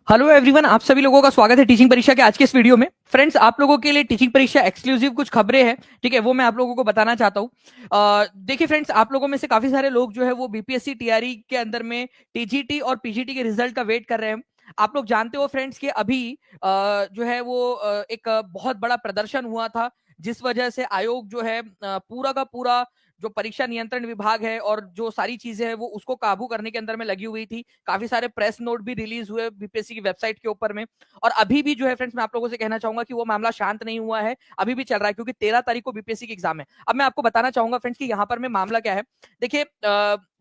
Hello everyone, आप सभी लोगों का स्वागत है टीचिंग परीक्षा के आज के इस वीडियो में। फ्रेंड्स, आप लोगों के लिए टीचिंग परीक्षा एक्सक्लूसिव कुछ खबरें हैं, ठीक है, वो मैं आप लोगों को बताना चाहता हूँ। देखिए फ्रेंड्स, आप लोगों में से काफी सारे लोग जो है वो बीपीएससी टीआरई के अंदर में टीजीटी और पीजीटी के रिजल्ट का वेट कर रहे हैं। आप लोग जानते हो फ्रेंड्स कि अभी जो है वो एक बहुत बड़ा प्रदर्शन हुआ था, जिस वजह से आयोग जो है पूरा का पूरा जो परीक्षा नियंत्रण विभाग है और जो सारी चीजें हैं वो उसको काबू करने के अंदर में लगी हुई थी। काफी सारे प्रेस नोट भी रिलीज हुए बीपीएससी की वेबसाइट के ऊपर में। और अभी भी जो है फ्रेंड्स, मैं आप लोगों से कहना चाहूंगा कि वो मामला शांत नहीं हुआ है, अभी भी चल रहा है, क्योंकि 13 तारीख को बीपीएससी की एग्जाम है। अब मैं आपको बताना चाहूंगा फ्रेंड्स कि यहाँ पर में मामला क्या है। देखिए,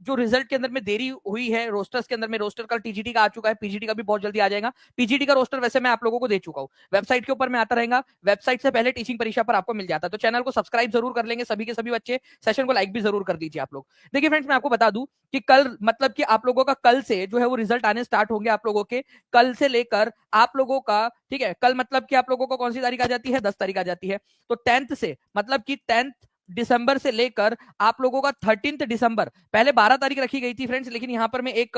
जो रिजल्ट के अंदर में देरी हुई है, रोस्टर्स के अंदर में, रोस्टर कल टीजीटी का आ चुका है, पीजीटी का भी बहुत जल्दी आ जाएगा। पीजीटी का रोस्टर वैसे मैं आप लोगों को दे चुका हूँ, वेबसाइट के ऊपर में आता रहेगा, वेबसाइट से पहले टीचिंग परीक्षा पर आपको मिल जाता है। तो चैनल को सब्सक्राइब जरूर कर लेंगे सभी के सभी बच्चे, सेशन को लाइक भी जरूर कर दीजिए आप लोग। देखिए फ्रेंड्स, मैं आपको बता दूं कि कल मतलब कि आप लोगों का कल से जो है वो रिजल्ट आने स्टार्ट होंगे। आप लोगों के कल से लेकर आप लोगों का, ठीक है, कल मतलब कि आप लोगों को कौन सी तारीख आ जाती है, 10 तारीख आ जाती है। तो 10th से मतलब कि 10th दिसंबर से लेकर आप लोगों का 13 दिसंबर, पहले 12 तारीख रखी गई थी फ्रेंड्स, लेकिन यहाँ पर में एक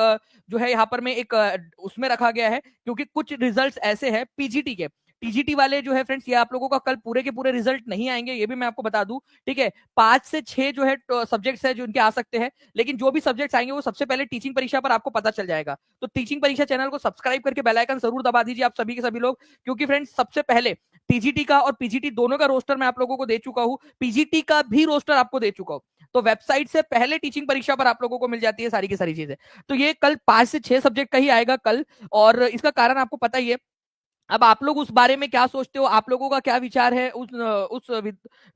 जो है यहाँ पर में एक उसमें रखा गया है, क्योंकि कुछ रिजल्ट्स ऐसे हैं पीजीटी के, टीजीटी वाले जो है फ्रेंड्स, ये आप लोगों का कल पूरे के पूरे रिजल्ट नहीं आएंगे, ये भी मैं आपको बता दूं, ठीक है। 5 से 6 जो है सब्जेक्ट्स है जो इनके आ सकते हैं, लेकिन जो भी सब्जेक्ट्स आएंगे वो सबसे पहले टीचिंग परीक्षा पर आपको पता चल जाएगा। तो टीचिंग परीक्षा चैनल को सब्सक्राइब करके बेल आइकन जरूर दबा दीजिए आप सभी के सभी लोग, क्योंकि फ्रेंड्स सबसे पहले टीजीटी का और पीजीटी दोनों का रोस्टर मैं आप लोगों को दे चुका हूं, पीजीटी का भी रोस्टर आपको दे चुका हूं। तो वेबसाइट से पहले टीचिंग परीक्षा पर आप लोगों को मिल जाती है सारी की सारी चीजें। तो ये कल 5 से 6 सब्जेक्ट का ही आएगा कल, और इसका कारण आपको पता ही है। अब आप लोग उस बारे में क्या सोचते हो, आप लोगों का क्या विचार है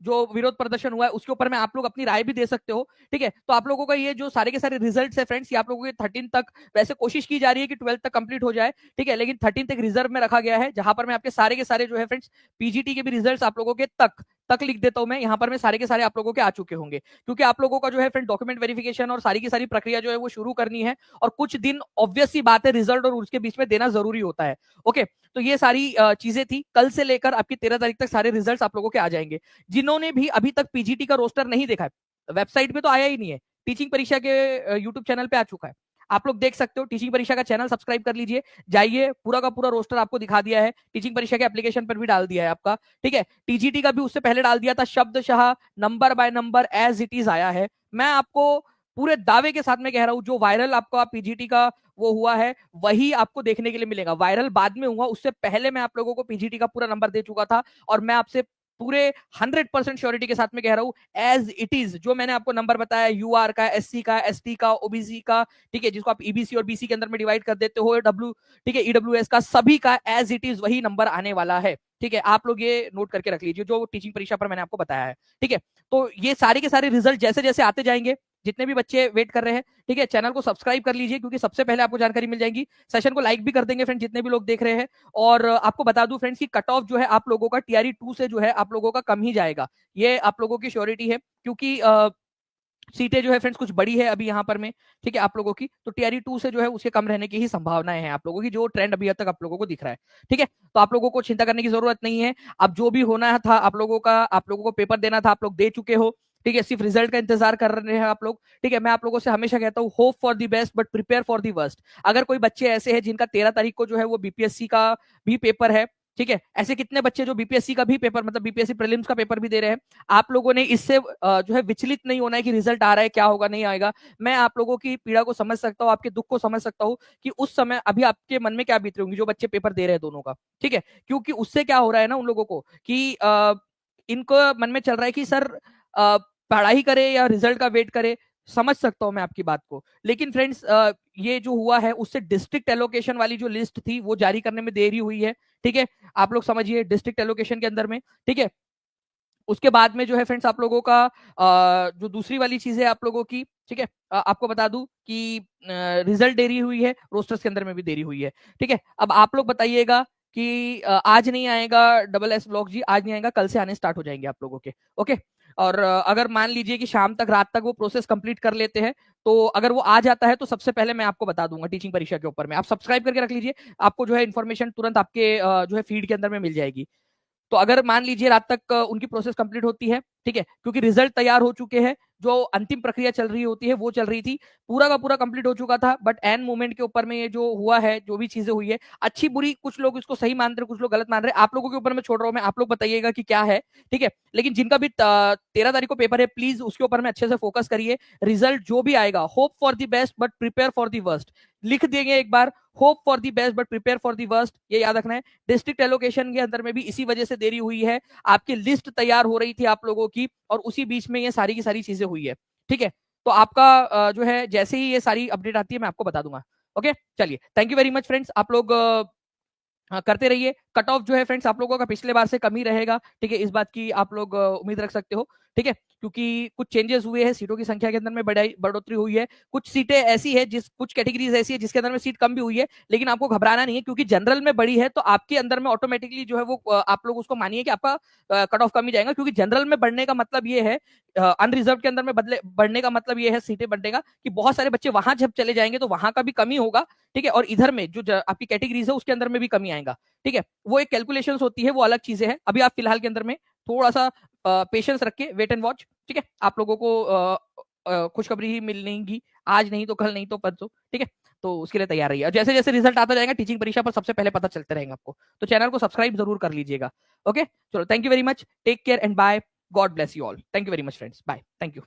जो विरोध प्रदर्शन हुआ है उसके ऊपर में आप लोग अपनी राय भी दे सकते हो, ठीक है। तो आप लोगों का ये जो सारे के सारे रिजल्ट्स है फ्रेंड्स, ये आप लोगों के 13 तक, वैसे कोशिश की जा रही है कि 12 तक कंप्लीट हो जाए, ठीक है, लेकिन 13 तक रिजर्व में रखा गया है, जहां पर मैं आपके सारे के सारे जो है फ्रेंड्स पीजीटी के भी रिजल्ट आप लोगों के तक तक लिख देता हूं मैं, यहाँ पर मैं सारे के सारे आप लोगों के आ चुके होंगे, क्योंकि आप लोगों का जो है फ्रेंड डॉक्यूमेंट वेरिफिकेशन और सारी की सारी प्रक्रिया जो है वो शुरू करनी है, और कुछ दिन ऑब्वियस सी बात है रिजल्ट और उसके बीच में देना जरूरी होता है। ओके, तो ये सारी चीजें थी, कल से लेकर आपकी 13 तारीख तक सारे रिजल्ट्स आप लोगों के आ जाएंगे। जिन्होंने भी अभी तक पीजीटी का रोस्टर नहीं देखा है, वेबसाइट पे तो आया ही नहीं है, टीचिंग परीक्षा के यूट्यूब चैनल पे आ चुका है, आप लोग देख सकते हो, टीचिंग परीक्षा का चैनल सब्सक्राइब कर लीजिए, जाइए, पूरा का पूरा रोस्टर आपको दिखा दिया है, टीचिंग परीक्षा के एप्लीकेशन पर भी डाल दिया है आपका, ठीक है। टीजीटी का भी उससे पहले डाल दिया था, शब्दशः number by number as it is आया है। मैं आपको पूरे दावे के साथ में कह रहा हूं, जो वायरल आपका पीजीटी का वो हुआ है वही आपको देखने के लिए मिलेगा, वायरल बाद में हुआ, उससे पहले मैं आप लोगों को पीजीटी का पूरा नंबर दे चुका था, और मैं आपसे पूरे 100% श्योरिटी के साथ में कह रहा हूं, एज इट इज जो मैंने आपको नंबर बताया, यूआर का, एससी का, एसटी का, ओबीसी का, ठीक है, जिसको आप ईबीसी और बीसी के अंदर में डिवाइड कर देते हो, डब्ल्यू, ठीक है, ईडब्ल्यूएस का, सभी का एज इट इज वही नंबर आने वाला है, ठीक है। आप लोग ये नोट करके रख लीजिए जो टीचिंग परीक्षा पर मैंने आपको बताया है, ठीक है। तो ये सारे के सारे रिजल्ट जैसे जैसे आते जाएंगे, जितने भी बच्चे वेट कर रहे हैं, ठीक है, चैनल को सब्सक्राइब कर लीजिए, क्योंकि सबसे पहले आपको जानकारी मिल जाएगी, सेशन को लाइक भी कर देंगे फ्रेंड जितने भी लोग देख रहे हैं। और आपको बता दूं फ्रेंड्स कि कट ऑफ जो है आप लोगों का टीआरई 2 से जो है आप लोगों का कम ही जाएगा, ये आप लोगों की श्योरिटी है, क्योंकि सीटें जो है फ्रेंड्स कुछ बड़ी है अभी यहाँ पर में, ठीक है, आप लोगों की, तो टीआरई 2 से जो है उसके कम रहने की ही संभावनाएं हैं आप लोगों की, जो ट्रेंड अभी तक आप लोगों को दिख रहा है, ठीक है। तो आप लोगों को चिंता करने की जरूरत नहीं है, अब जो भी होना था आप लोगों को पेपर देना था, आप लोग दे चुके हो, ठीक है, सिर्फ रिजल्ट का इंतजार कर रहे हैं आप लोग, ठीक है। मैं आप लोगों से हमेशा कहता हूँ, hope for the best but prepare for the worst. अगर कोई बच्चे ऐसे हैं जिनका 13 तारीख को जो है वो बीपीएससी का भी पेपर है, ठीक है, ऐसे कितने बच्चे जो बीपीएससी का भी पेपर, मतलब बीपीएससी प्रीलिम्स का पेपर भी दे रहे हैं, आप लोगों ने इससे जो है विचलित नहीं होना है कि रिजल्ट आ रहा है, क्या होगा नहीं आएगा। मैं आप लोगों की पीड़ा को समझ सकता हूँ, आपके दुख को समझ सकता हूँ, कि उस समय अभी आपके मन में क्या बीत रही होंगी जो बच्चे पेपर दे रहे हैं दोनों का, ठीक है, क्योंकि उससे क्या हो रहा है ना, उन लोगों को कि इनको मन में चल रहा है कि सर पढ़ाई करे या रिजल्ट का वेट करे। समझ सकता हूं मैं आपकी बात को, लेकिन फ्रेंड्स ये जो हुआ है उससे डिस्ट्रिक्ट एलोकेशन वाली जो लिस्ट थी वो जारी करने में देरी हुई है, ठीक है। आप लोग समझिए डिस्ट्रिक्ट एलोकेशन के अंदर में, ठीक है, उसके बाद में जो है फ्रेंड्स आप लोगों का जो दूसरी वाली चीज है आप लोगों की, ठीक है, आपको बता दूं कि रिजल्ट देरी हुई है, रोस्टर्स के अंदर में भी देरी हुई है, ठीक है। अब आप लोग बताइएगा कि आज नहीं आएगा डबल एस ब्लॉक जी, आज नहीं आएगा, कल से आने स्टार्ट हो जाएंगे आप लोगों के, ओके। और अगर मान लीजिए कि शाम तक, रात तक वो प्रोसेस कंप्लीट कर लेते हैं, तो अगर वो आ जाता है तो सबसे पहले मैं आपको बता दूंगा टीचिंग परीक्षा के ऊपर में, आप सब्सक्राइब करके रख लीजिए, आपको जो है इन्फॉर्मेशन तुरंत आपके जो है फीड के अंदर में मिल जाएगी। तो अगर मान लीजिए रात तक उनकी प्रोसेस कंप्लीट होती है, ठीक है, क्योंकि रिजल्ट तैयार हो चुके हैं, जो अंतिम प्रक्रिया चल रही होती है वो चल रही थी, पूरा का पूरा कंप्लीट हो चुका था, बट एन मोमेंट के ऊपर में ये जो हुआ है, जो भी चीजें हुई है, अच्छी बुरी, कुछ लोग इसको सही मान रहे, कुछ लोग गलत मान रहे, आप लोगों के ऊपर मैं छोड़ रहा हूं, मैं आप लोग बताइएगा कि क्या है, ठीक है। लेकिन जिनका भी 13 तारीख को पेपर है, प्लीज उसके ऊपर में अच्छे से फोकस करिए। रिजल्ट जो भी आएगा, hope for the best but prepare for the worst, लिख देंगे एक बार, hope for the best but prepare for the worst, ये याद रखना है। डिस्ट्रिक्ट एलोकेशन के अंदर में भी इसी वजह से देरी हुई है, आपकी लिस्ट तैयार हो रही थी आप लोगों की, और उसी बीच में ये सारी की सारी चीजें हुई है, ठीक है। तो आपका जो है, जैसे ही ये सारी अपडेट आती है मैं आपको बता दूंगा। ओके, चलिए, thank you very much friends, आप लोग करते रहिए। कट ऑफ जो है फ्रेंड्स आप लोगों का पिछले बार से कम ही रहेगा, ठीक है, इस बात की आप लोग उम्मीद रख सकते हो, ठीक है, क्योंकि कुछ चेंजेस हुए हैं, सीटों की संख्या के अंदर में बढ़ोतरी हुई है, कुछ सीटें ऐसी है, कुछ कैटेगरीज ऐसी है जिसके अंदर में सीट कम भी हुई है, लेकिन आपको घबराना नहीं है, क्योंकि जनरल में बड़ी है तो आपके अंदर में ऑटोमेटिकली जो है वो आप लोग उसको मानिए कि आपका कट ऑफ कम ही जाएगा, क्योंकि जनरल में बढ़ने का मतलब ये है, अनरिजर्व के अंदर में बढ़ने का मतलब ये है, सीटें बढ़ने का, कि बहुत सारे बच्चे वहां जब चले जाएंगे तो वहां का भी कमी होगा, ठीक है, और इधर में जो आपकी कैटेगरीज है उसके अंदर में भी कमी आएगा, ठीक है। वो एक कैलकुलेशंस होती है, वो अलग चीजें हैं, अभी आप फिलहाल के अंदर में थोड़ा सा पेशेंस रख के वेट एंड वॉच, ठीक है, आप लोगों को खुशखबरी ही मिलेगी, आज नहीं तो कल, नहीं तो परसों, ठीक है। तो उसके लिए तैयार रहिए, और जैसे जैसे रिजल्ट आता जाएगा टीचिंग परीक्षा पर सबसे पहले पता चलते रहेंगे आपको, तो चैनल को सब्सक्राइब जरूर कर लीजिएगा। ओके, चलो, thank you very much, take care and bye, God bless you all, thank you very much friends, bye, thank you.